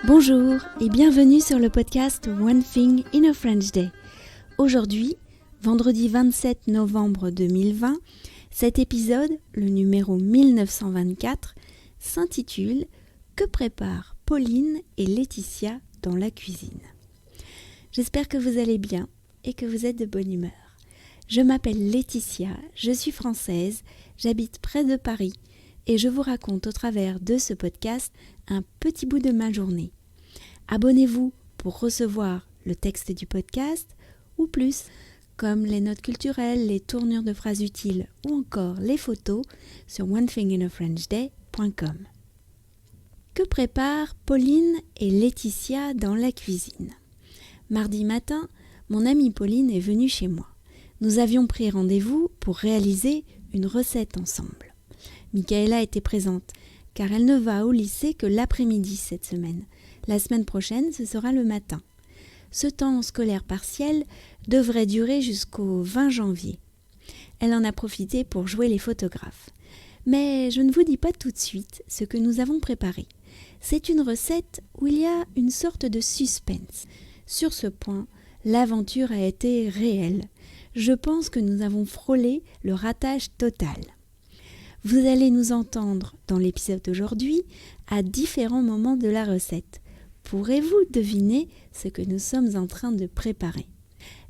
Bonjour et bienvenue sur le podcast One Thing in a French Day. Aujourd'hui, vendredi 27 novembre 2020, cet épisode, le numéro 1924, s'intitule « Que préparent Pauline et Laetitia dans la cuisine ?» J'espère que vous allez bien et que vous êtes de bonne humeur. Je m'appelle Laetitia, je suis française, j'habite près de Paris et je vous raconte au travers de ce podcast un petit bout de ma journée. Abonnez-vous pour recevoir le texte du podcast ou plus, comme les notes culturelles, les tournures de phrases utiles ou encore les photos sur onethinginafrenchday.com. Que préparent Pauline et Laetitia dans la cuisine ? Mardi matin, mon amie Pauline est venue chez moi. Nous avions pris rendez-vous pour réaliser une recette ensemble. Michaela était présente, car elle ne va au lycée que l'après-midi cette semaine. La semaine prochaine, ce sera le matin. Ce temps scolaire partiel devrait durer jusqu'au 20 janvier. Elle en a profité pour jouer les photographes. Mais je ne vous dis pas tout de suite ce que nous avons préparé. C'est une recette où il y a une sorte de suspense. Sur ce point, l'aventure a été réelle. Je pense que nous avons frôlé le ratage total. Vous allez nous entendre dans l'épisode d'aujourd'hui à différents moments de la recette. Pourrez-vous deviner ce que nous sommes en train de préparer ?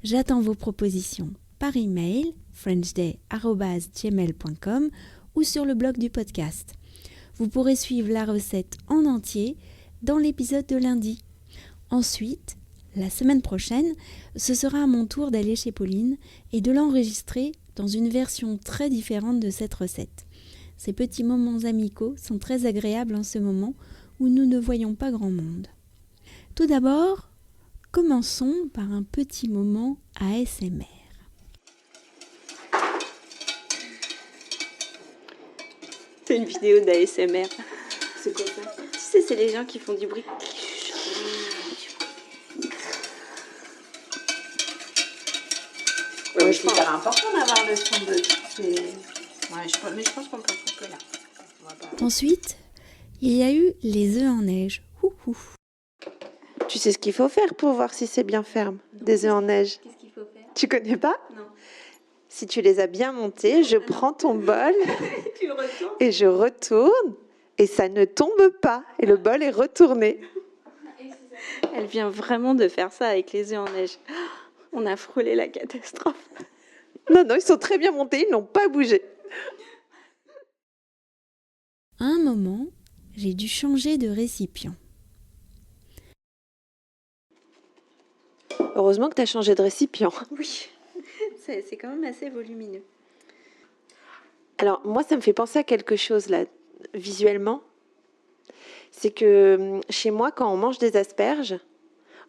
J'attends vos propositions par email frenchday@gmail.com ou sur le blog du podcast. Vous pourrez suivre la recette en entier dans l'épisode de lundi. Ensuite, la semaine prochaine, ce sera à mon tour d'aller chez Pauline et de l'enregistrer dans une version très différente de cette recette. Ces petits moments amicaux sont très agréables en ce moment où nous ne voyons pas grand monde. Tout d'abord, commençons par un petit moment ASMR. C'est une vidéo d'ASMR. C'est quoi ça ? Tu sais, c'est les gens qui font du bruit. Ouais, c'est hyper important d'avoir le son de toutes ces... Ouais, je pense qu'on peut couper là. Ensuite, il y a eu les œufs en neige. Ouhou. Tu sais ce qu'il faut faire pour voir si c'est bien ferme, des œufs en neige? Qu'est-ce qu'il faut faire ? Tu connais pas? Non. Si tu les as bien montés, je prends ton bol Tu le retournes ? et je retourne et ça ne tombe pas et le bol est retourné. Elle vient vraiment de faire ça avec les œufs en neige. On a frôlé la catastrophe. Non, ils sont très bien montés, ils n'ont pas bougé. À un moment, j'ai dû changer de récipient. Heureusement que tu as changé de récipient. Oui, c'est quand même assez volumineux. Alors, moi, ça me fait penser à quelque chose, là, visuellement. C'est que chez moi, quand on mange des asperges,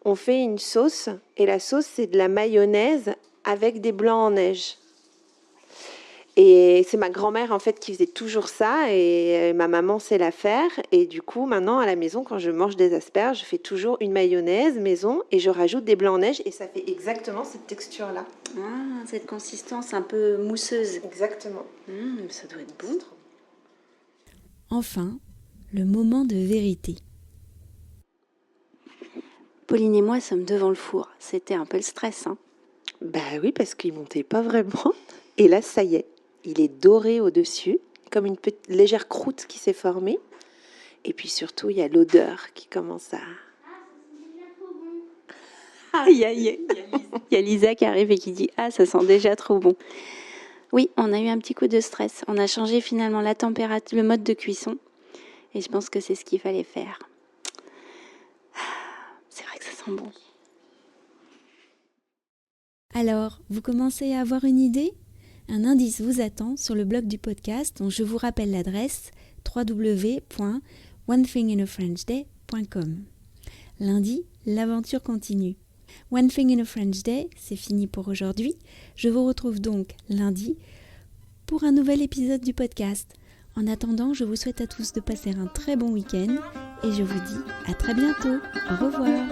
on fait une sauce, et la sauce, c'est de la mayonnaise avec des blancs en neige. Et c'est ma grand-mère, en fait, qui faisait toujours ça, et ma maman sait la faire. Et du coup, maintenant, à la maison, quand je mange des asperges, je fais toujours une mayonnaise maison, et je rajoute des blancs en neige, et ça fait exactement cette texture-là. Ah, cette consistance un peu mousseuse. Exactement. Ça doit être bon. Enfin, le moment de vérité. Pauline et moi sommes devant le four. C'était un peu le stress, hein ? Bah oui, parce qu'il montait pas vraiment. Et là, ça y est, il est doré au-dessus, comme une petite légère croûte qui s'est formée. Et puis surtout, il y a l'odeur qui commence à... Il y a Lisa qui arrive et qui dit « Ah, ça sent déjà trop bon ». Oui, on a eu un petit coup de stress. On a changé finalement la température, le mode de cuisson. Et je pense que c'est ce qu'il fallait faire. C'est vrai que ça sent bon. Alors, vous commencez à avoir une idée ? Un indice vous attend sur le blog du podcast dont je vous rappelle l'adresse www.onethinginafrenchday.com. Lundi, l'aventure continue. One Thing in a French Day, c'est fini pour aujourd'hui. Je vous retrouve donc lundi pour un nouvel épisode du podcast. En attendant, je vous souhaite à tous de passer un très bon week-end et je vous dis à très bientôt. Au revoir.